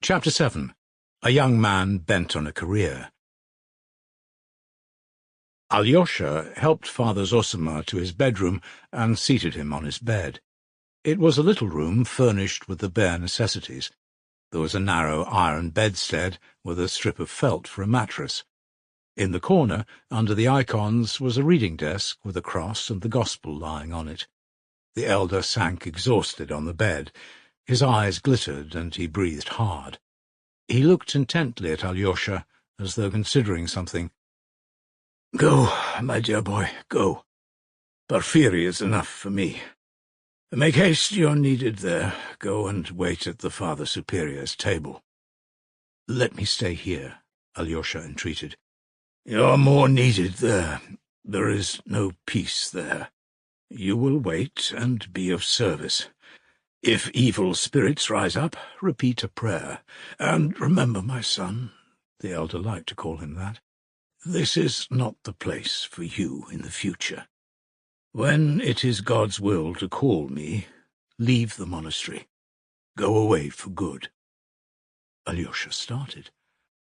Chapter 7. A young man bent on a career. Alyosha helped Father Zosima to his bedroom and seated him on his bed. It was a little room furnished with the bare necessities. There was a narrow iron bedstead with a strip of felt for a mattress. In the corner, under the icons, was a reading desk with a cross and the Gospel lying on it. The elder sank exhausted on the bed. His eyes glittered and he breathed hard. He looked intently at Alyosha, as though considering something. "Go, my dear boy, go. Porphyry is enough for me. Make haste, you're needed there. Go and wait at the Father Superior's table." "Let me stay here," Alyosha entreated. "You're more needed there. There is no peace there. You will wait and be of service. If evil spirits rise up, repeat a prayer. And remember, my son," the elder liked to call him that, "this is not the place for you in the future. When it is God's will to call me, leave the monastery. Go away for good." Alyosha started.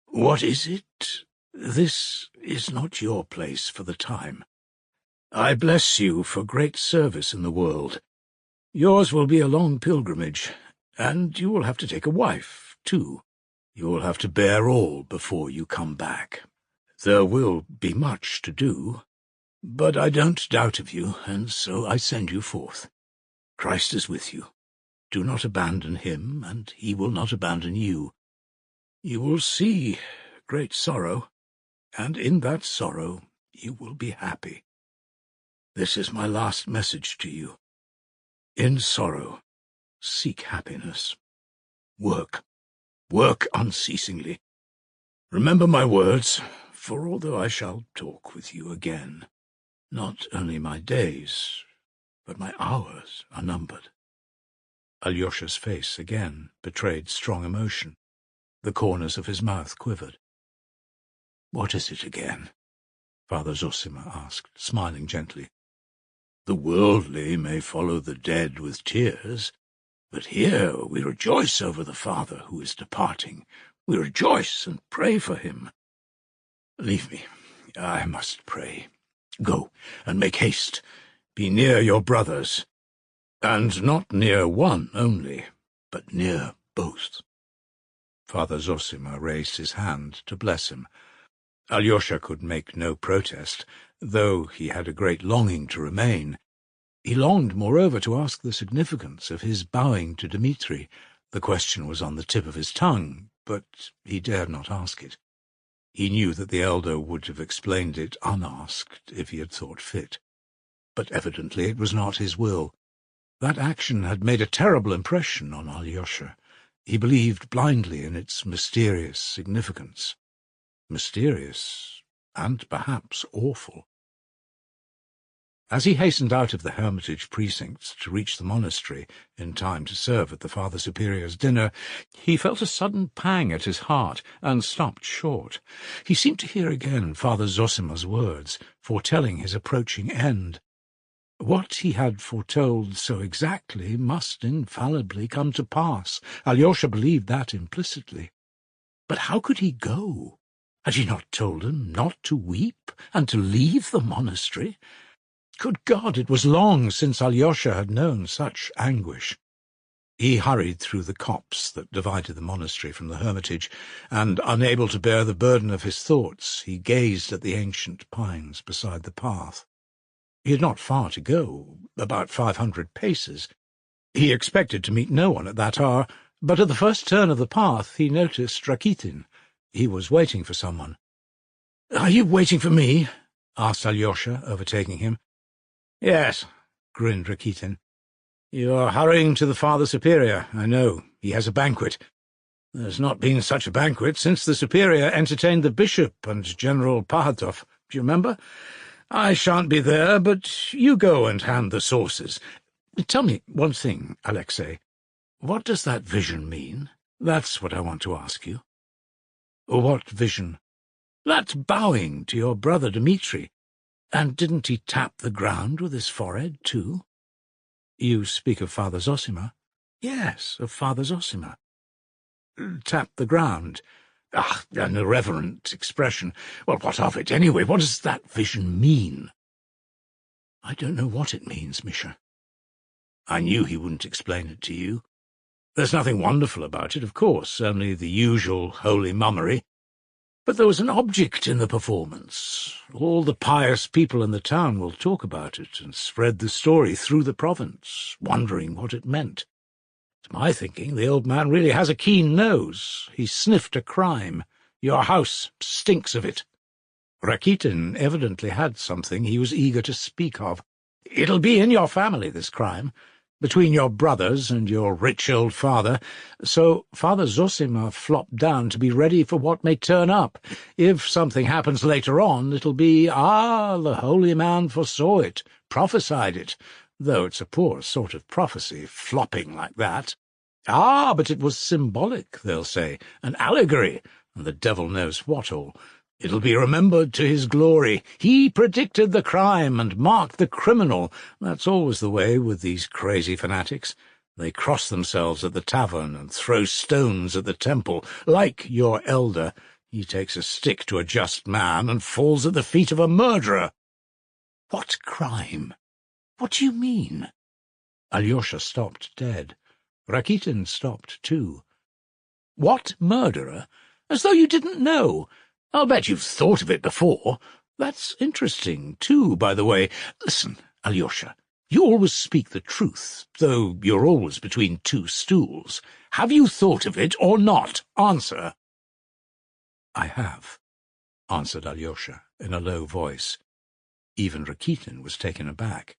"What is it? This is not your place for the time. I bless you for great service in the world. Yours will be a long pilgrimage, and you will have to take a wife, too. You will have to bear all before you come back. There will be much to do, but I don't doubt of you, and so I send you forth. Christ is with you. Do not abandon him, and he will not abandon you. You will see great sorrow, and in that sorrow you will be happy. This is my last message to you. In sorrow, seek happiness. Work unceasingly. Remember my words, for although I shall talk with you again, not only my days, but my hours are numbered." Alyosha's face again betrayed strong emotion. The corners of his mouth quivered. "What is it again?" Father Zosima asked, smiling gently. "The worldly may follow the dead with tears, but here we rejoice over the Father who is departing. We rejoice and pray for him." "Leave me. I must pray. Go, and make haste. Be near your brothers, and not near one only, but near both." Father Zosima raised his hand to bless him. Alyosha could make no protest, though he had a great longing to remain. He longed, moreover, to ask the significance of his bowing to Dmitri. The question was on the tip of his tongue, but he dared not ask it. He knew that the elder would have explained it unasked if he had thought fit. But evidently it was not his will. That action had made a terrible impression on Alyosha. He believed blindly in its mysterious significance. Mysterious, and perhaps awful. As he hastened out of the hermitage precincts to reach the monastery in time to serve at the Father Superior's dinner, he felt a sudden pang at his heart and stopped short. He seemed to hear again Father Zosima's words, foretelling his approaching end. What he had foretold so exactly must infallibly come to pass. Alyosha believed that implicitly. But how could he go? Had he not told him not to weep and to leave the monastery? Good God, it was long since Alyosha had known such anguish. He hurried through the copse that divided the monastery from the hermitage, and, unable to bear the burden of his thoughts, he gazed at the ancient pines beside the path. He had not far to go, about 500 paces. He expected to meet no one at that hour, but at the first turn of the path he noticed Rakitin. He was waiting for someone. "Are you waiting for me?" asked Alyosha, overtaking him. "Yes," grinned Rakitin. "You are hurrying to the Father Superior, I know. He has a banquet. There's not been such a banquet since the Superior entertained the Bishop and General Pahatov. Do you remember? I shan't be there, but you go and hand the sauces. Tell me one thing, Alexei. What does that vision mean? That's what I want to ask you." "What vision?" "That bowing to your brother Dmitri. And didn't he tap the ground with his forehead, too?" "You speak of Father Zosima?" "Yes, of Father Zosima." tapped the ground. Ah, an irreverent expression. Well, what of it, anyway? What does that vision mean? I don't know what it means, Misha. I knew he wouldn't explain it to you. There's nothing wonderful about it, of course, only the usual holy mummery. But there was an object in the performance. All the pious people in the town will talk about it and spread the story through the province, wondering what it meant. To my thinking, the old man really has a keen nose. He sniffed a crime. Your house stinks of it. Rakitin evidently had something he was eager to speak of. It'll be in your family, this crime, between your brothers and your rich old father, so Father Zosima flopped down to be ready for what may turn up. If something happens later on, it'll be, the holy man foresaw it, prophesied it, though it's a poor sort of prophecy, flopping like that. But it was symbolic, they'll say, an allegory, and the devil knows what all. It'll be remembered to his glory. He predicted the crime and marked the criminal. That's always the way with these crazy fanatics. They cross themselves at the tavern and throw stones at the temple. Like your elder, he takes a stick to a just man and falls at the feet of a murderer. What crime? What do you mean? Alyosha stopped dead. Rakitin stopped too. What murderer? As though you didn't know. I'll bet you've thought of it before. That's interesting, too, by the way. Listen, Alyosha, you always speak the truth, though you're always between two stools. Have you thought of it or not? Answer. I have, answered Alyosha in a low voice. Even Rakitin was taken aback.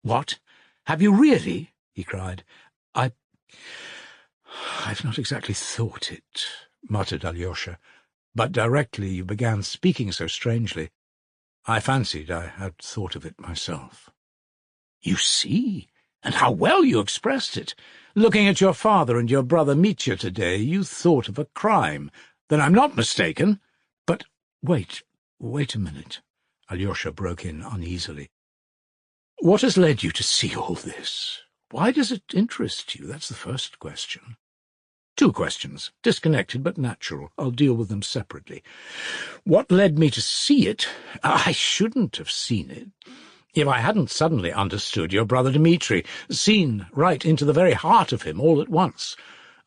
What? Have you really? He cried. I've not exactly thought it, muttered Alyosha. But directly you began speaking so strangely, I fancied I had thought of it myself. You see, and how well you expressed it. Looking at your father and your brother Mitya today, you thought of a crime. Then I'm not mistaken. But wait a minute, Alyosha broke in uneasily. What has led you to see all this? Why does it interest you? That's the first question. Two questions, disconnected but natural. I'll deal with them separately. What led me to see it? I shouldn't have seen it. If I hadn't suddenly understood your brother Dmitri, seen right into the very heart of him all at once.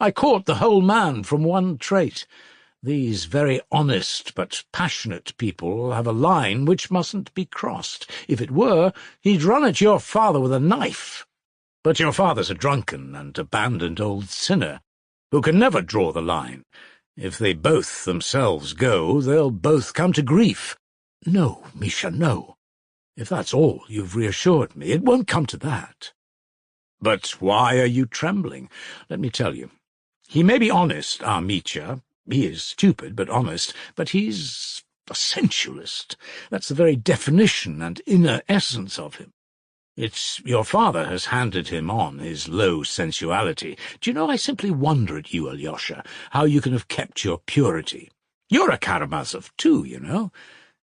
I caught the whole man from one trait. These very honest but passionate people have a line which mustn't be crossed. If it were, he'd run at your father with a knife. But your father's a drunken and abandoned old sinner, who can never draw the line. If they both themselves go, they'll both come to grief. No, Misha, no. If that's all you've reassured me, it won't come to that. But why are you trembling? Let me tell you. He may be honest, our Mitya. He is stupid, but honest. But he's a sensualist. That's the very definition and inner essence of him. It's your father has handed him on his low sensuality. Do you know, I simply wonder at you, Alyosha, how you can have kept your purity. You're a Karamazov, too, you know.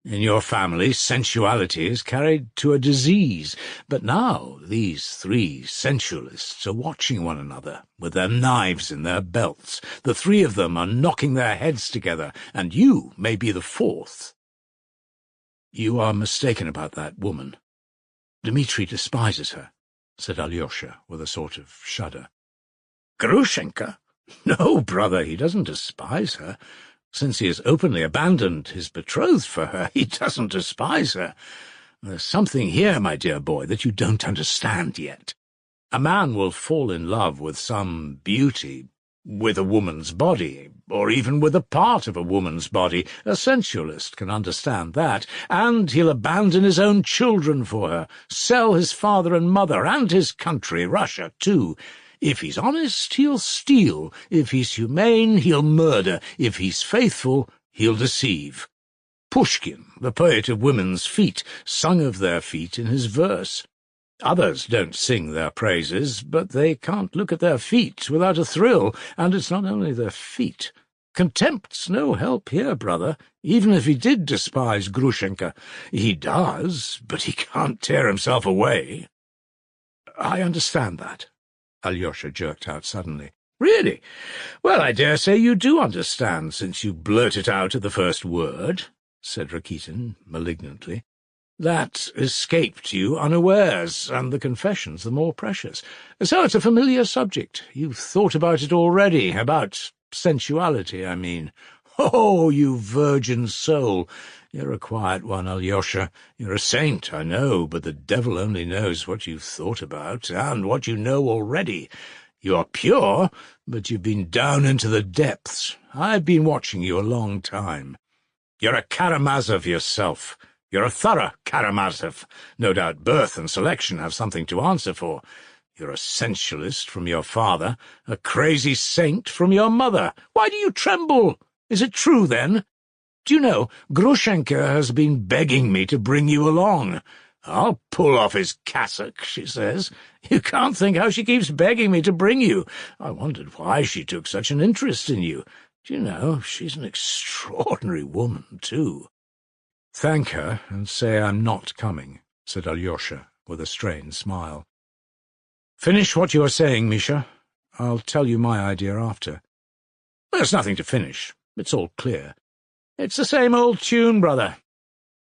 In your family, sensuality is carried to a disease. But now these three sensualists are watching one another, with their knives in their belts. The three of them are knocking their heads together, and you may be the fourth. You are mistaken about that woman. Dmitri despises her, said Alyosha with a sort of shudder. Grushenka? No, brother, he doesn't despise her. Since he has openly abandoned his betrothed for her, he doesn't despise her. There's something here, my dear boy, that you don't understand yet. A man will fall in love with some beauty, with a woman's body, or even with a part of a woman's body. A sensualist can understand that, and he'll abandon his own children for her, sell his father and mother, and his country, Russia, too. If he's honest, he'll steal. If he's humane, he'll murder. If he's faithful, he'll deceive. Pushkin, the poet of women's feet, sung of their feet in his verse. Others don't sing their praises, but they can't look at their feet without a thrill, and it's not only their feet. Contempt's no help here, brother, even if he did despise Grushenka. He does, but he can't tear himself away. I understand that, Alyosha jerked out suddenly. Really? Well, I dare say you do understand, since you blurt it out at the first word, said Rakitin malignantly. That escaped you unawares, and the confession's the more precious. So it's a familiar subject. You've thought about it already, about sensuality, I mean. Oh, you virgin soul! You're a quiet one, Alyosha. You're a saint, I know, but the devil only knows what you've thought about, and what you know already. You're pure, but you've been down into the depths. I've been watching you a long time. You're a Karamazov yourself. You're a thorough Karamazov. No doubt birth and selection have something to answer for. You're a sensualist from your father, a crazy saint from your mother. Why do you tremble? Is it true, then? Do you know, Grushenka has been begging me to bring you along. I'll pull off his cassock, she says. You can't think how she keeps begging me to bring you. I wondered why she took such an interest in you. Do you know, she's an extraordinary woman, too. Thank her, and say I'm not coming, said Alyosha, with a strained smile. Finish what you are saying, Misha. I'll tell you my idea after. There's nothing to finish. It's all clear. It's the same old tune, brother.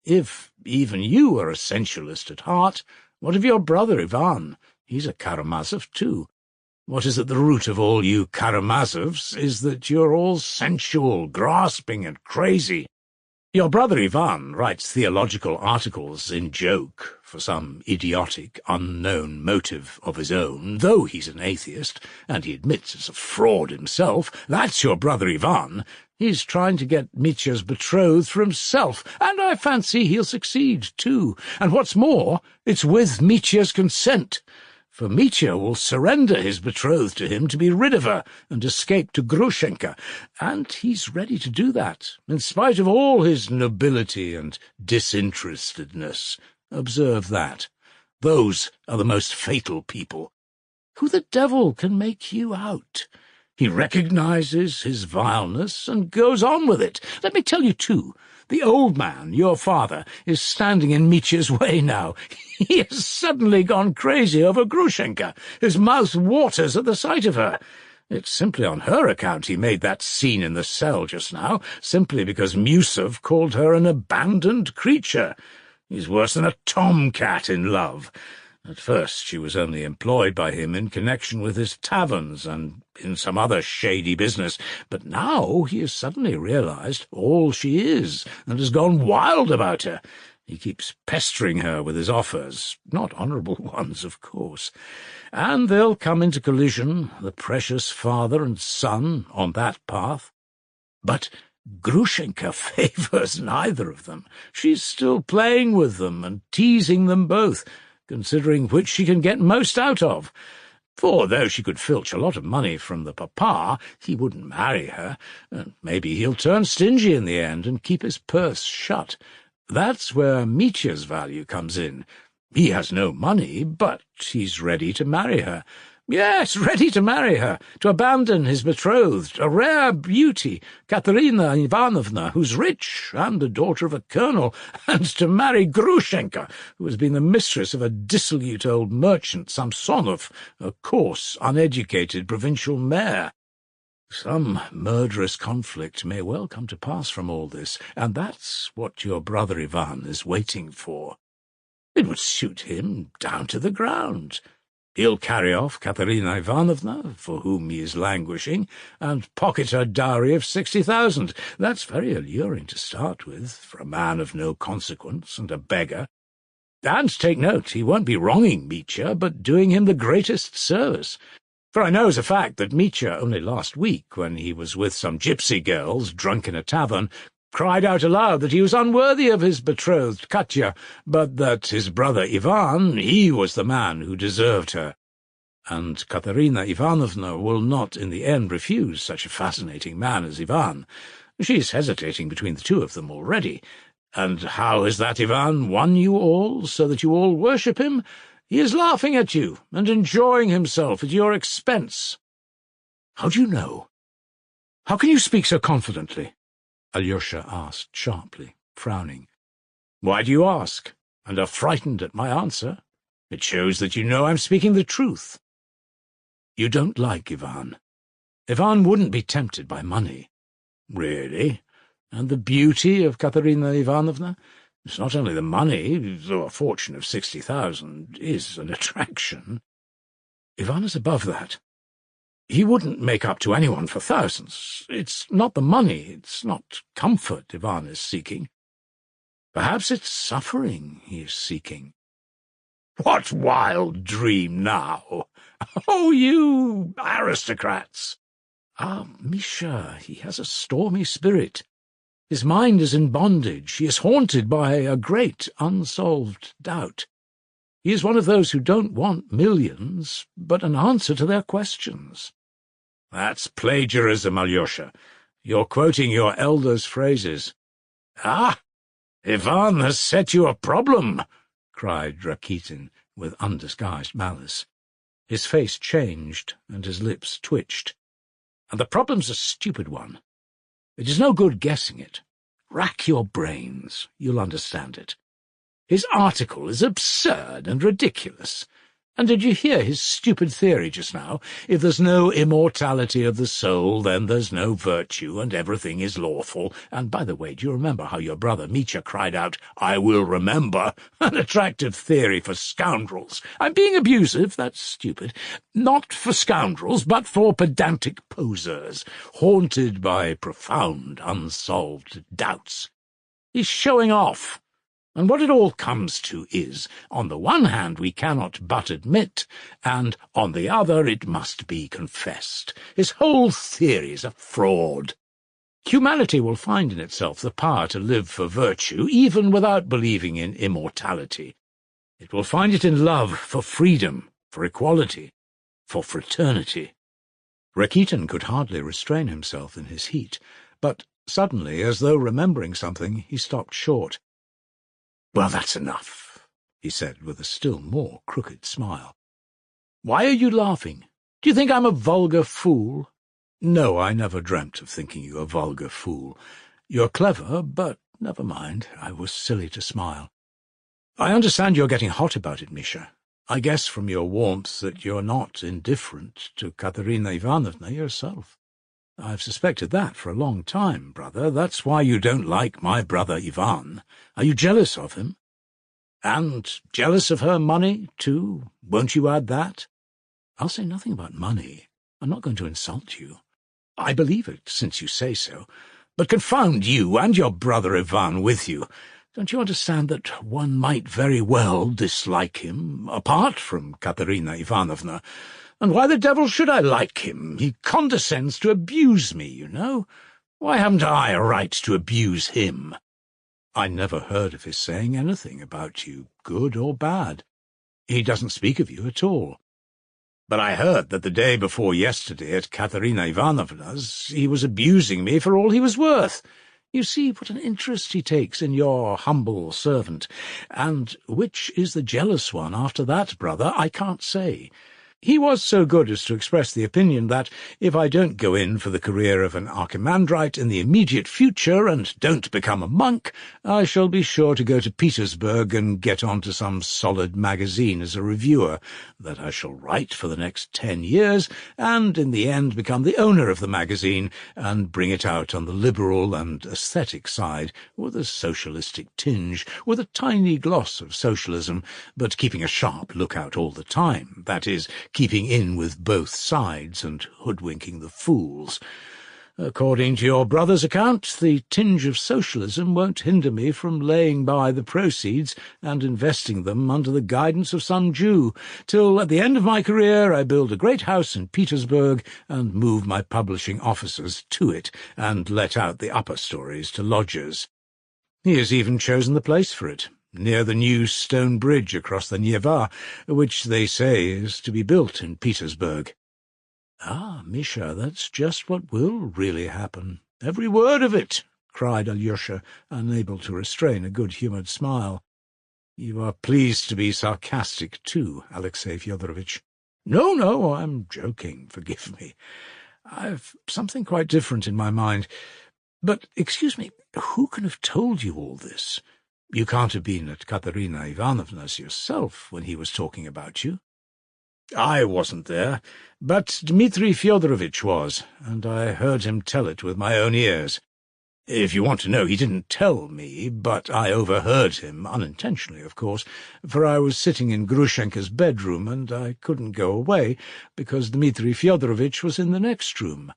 If even you are a sensualist at heart, what of your brother Ivan? He's a Karamazov, too. What is at the root of all you Karamazovs is that you're all sensual, grasping, and crazy. Your brother Ivan writes theological articles in joke, for some idiotic, unknown motive of his own, though he's an atheist, and he admits it's a fraud himself. That's your brother Ivan. He's trying to get Mitya's betrothed for himself, and I fancy he'll succeed, too. And what's more, it's with Mitya's consent. For Mitya will surrender his betrothed to him to be rid of her and escape to Grushenka, and he's ready to do that, in spite of all his nobility and disinterestedness. Observe that. Those are the most fatal people. Who the devil can make you out? He recognizes his vileness and goes on with it. Let me tell you, too, the old man, your father, is standing in Mitya's way now. He has suddenly gone crazy over Grushenka. His mouth waters at the sight of her. It's simply on her account he made that scene in the cell just now, simply because Musov called her an abandoned creature. He's worse than a tomcat in love. At first she was only employed by him in connection with his taverns and in some other shady business, but now he has suddenly realized all she is and has gone wild about her. He keeps pestering her with his offers, not honourable ones, of course, and they'll come into collision, the precious father and son, on that path. But Grushenka favours neither of them. She's still playing with them and teasing them both, considering which she can get most out of. For though she could filch a lot of money from the papa, he wouldn't marry her, and maybe he'll turn stingy in the end and keep his purse shut. That's where Mitya's value comes in. He has no money, but he's ready to marry her. Yes, ready to marry her, to abandon his betrothed, a rare beauty, Katerina Ivanovna, who's rich and the daughter of a colonel, and to marry Grushenka, who has been the mistress of a dissolute old merchant, Samsonov, a coarse, uneducated provincial mayor. Some murderous conflict may well come to pass from all this, and that's what your brother Ivan is waiting for. It would suit him down to the ground. He'll carry off Katerina Ivanovna, for whom he is languishing, and pocket her dowry of 60,000. That's very alluring to start with, for a man of no consequence and a beggar. And take note, he won't be wronging Mitya, but doing him the greatest service. For I know as a fact that Mitya, only last week, when he was with some gypsy girls drunk in a tavern, cried out aloud that he was unworthy of his betrothed Katya, but that his brother Ivan, he was the man who deserved her. And Katerina Ivanovna will not in the end refuse such a fascinating man as Ivan. She's hesitating between the two of them already. And how has that Ivan won you all, so that you all worship him? He is laughing at you and enjoying himself at your expense. How do you know? How can you speak so confidently? Alyosha asked sharply, frowning. Why do you ask, and are frightened at my answer? It shows that you know I'm speaking the truth. You don't like Ivan. Ivan wouldn't be tempted by money. Really? And the beauty of Katerina Ivanovna? It's not only the money, though a fortune of 60,000 is an attraction. Ivan is above that. He wouldn't make up to anyone for thousands. It's not the money, it's not comfort Ivan is seeking. Perhaps it's suffering he is seeking. What wild dream now? Oh, you aristocrats! Ah, Misha, he has a stormy spirit. His mind is in bondage. He is haunted by a great unsolved doubt. He is one of those who don't want millions, but an answer to their questions. That's plagiarism, Alyosha. You're quoting your elders' phrases. Ah, Ivan has set you a problem, cried Rakitin with undisguised malice. His face changed, and his lips twitched. And the problem's a stupid one. It is no good guessing it. Rack your brains. You'll understand it. His article is absurd and ridiculous. And did you hear his stupid theory just now? If there's no immortality of the soul, then there's no virtue, and everything is lawful. And by the way, do you remember how your brother Mitya cried out, "I will remember"? An attractive theory for scoundrels. I'm being abusive, that's stupid. Not for scoundrels, but for pedantic posers, haunted by profound, unsolved doubts. He's showing off. And what it all comes to is, on the one hand we cannot but admit, and on the other it must be confessed. His whole theory is a fraud. Humanity will find in itself the power to live for virtue, even without believing in immortality. It will find it in love for freedom, for equality, for fraternity. Rakitin could hardly restrain himself in his heat, but suddenly, as though remembering something, he stopped short. "Well, that's enough," he said with a still more crooked smile. "Why are you laughing? Do you think I'm a vulgar fool?" "No, I never dreamt of thinking you a vulgar fool. You're clever, but never mind, I was silly to smile. I understand you're getting hot about it, Misha. I guess from your warmth that you're not indifferent to Katerina Ivanovna yourself. I've suspected that for a long time, brother. That's why you don't like my brother Ivan. Are you jealous of him? And jealous of her money, too? Won't you add that?" "I'll say nothing about money. I'm not going to insult you." "I believe it, since you say so. But confound you and your brother Ivan with you. Don't you understand that one might very well dislike him, apart from Katerina Ivanovna? And why the devil should I like him? He condescends to abuse me, you know. Why haven't I a right to abuse him?" "I never heard of his saying anything about you, good or bad. He doesn't speak of you at all. But I heard that the day before yesterday at Katerina Ivanovna's he was abusing me for all he was worth. You see what an interest he takes in your humble servant. And which is the jealous one after that, brother, I can't say. He was so good as to express the opinion that if I don't go in for the career of an archimandrite in the immediate future and don't become a monk, I shall be sure to go to Petersburg and get on to some solid magazine as a reviewer, that I shall write for the next 10 years, and in the end become the owner of the magazine and bring it out on the liberal and aesthetic side, with a socialistic tinge, with a tiny gloss of socialism, but keeping a sharp lookout all the time, that is, keeping in with both sides and hoodwinking the fools. According to your brother's account, the tinge of socialism won't hinder me from laying by the proceeds and investing them under the guidance of some Jew, till at the end of my career I build a great house in Petersburg and move my publishing offices to it and let out the upper stories to lodgers. He has even chosen the place for it, near the new stone bridge across the Neva, which they say is to be built in Petersburg." "Ah, Misha, that's just what will really happen. Every word of it," cried Alyosha, unable to restrain a good-humoured smile. "You are pleased to be sarcastic, too, Alexey Fyodorovitch." No, I'm joking, forgive me. I've something quite different in my mind. But, excuse me, who can have told you all this? You can't have been at Katerina Ivanovna's yourself when he was talking about you." I wasn't there, but Dmitri Fyodorovitch was, and I heard him tell it with my own ears. If you want to know, he didn't tell me, but I overheard him, unintentionally, of course, for I was sitting in Grushenka's bedroom, and I couldn't go away, because Dmitri Fyodorovitch was in the next room.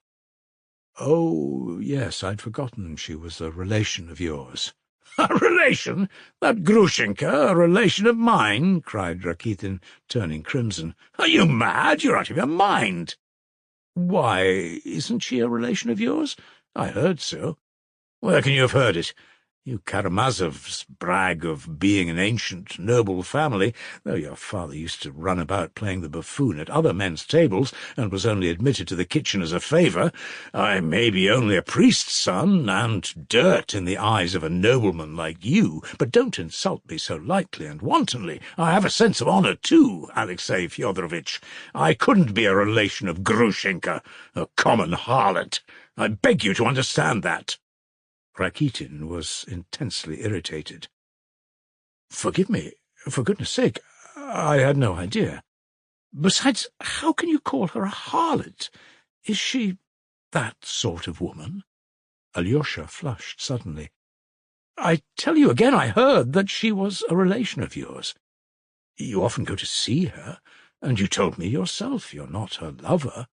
Oh, yes, I'd forgotten she was a relation of yours. A relation? That Grushenka, a relation of mine? Cried Rakitin, turning crimson. Are you mad? You're out of your mind. Why, isn't she a relation of yours? I heard so. Where can you have heard it? You Karamazovs brag of being an ancient, noble family, though your father used to run about playing the buffoon at other men's tables, and was only admitted to the kitchen as a favour. I may be only a priest's son, and dirt in the eyes of a nobleman like you, but don't insult me so lightly and wantonly. I have a sense of honour, too, Alexei Fyodorovitch. I couldn't be a relation of Grushenka, a common harlot. I beg you to understand that. Rakitin was intensely irritated. "Forgive me, for goodness sake. I had no idea. Besides, how can you call her a harlot? Is she that sort of woman?" Alyosha flushed suddenly. "I tell you again, I heard that she was a relation of yours. You often go to see her, and you told me yourself you're not her lover.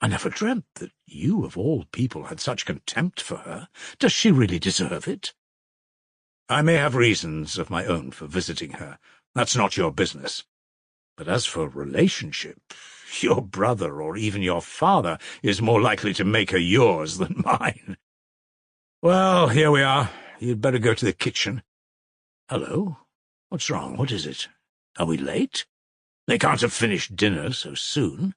I never dreamt that you, of all people, had such contempt for her. Does she really deserve it?" "I may have reasons of my own for visiting her. That's not your business. But as for relationship, your brother, or even your father, is more likely to make her yours than mine. Well, here we are. You'd better go to the kitchen. Hello? What's wrong? What is it? Are we late? They can't have finished dinner so soon.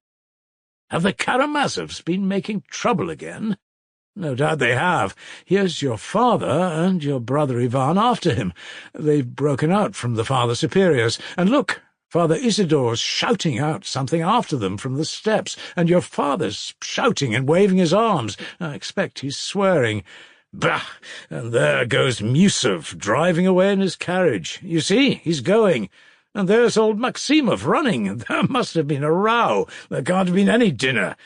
Have the Karamazovs been making trouble again? No doubt they have. Here's your father and your brother Ivan after him. They've broken out from the Father Superiors. And look, Father Isidor's shouting out something after them from the steps, and your father's shouting and waving his arms. I expect he's swearing. Bah! And there goes Musov driving away in his carriage. You see, he's going. And there's old Maximov running. There must have been a row. There can't have been any dinner.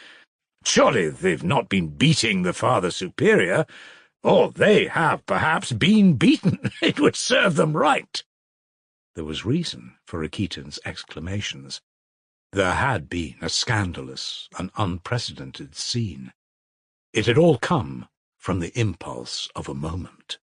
Surely they've not been beating the Father Superior. Or they have, perhaps, been beaten. It would serve them right." There was reason for Rakitin's exclamations. There had been a scandalous, an unprecedented scene. It had all come from the impulse of a moment.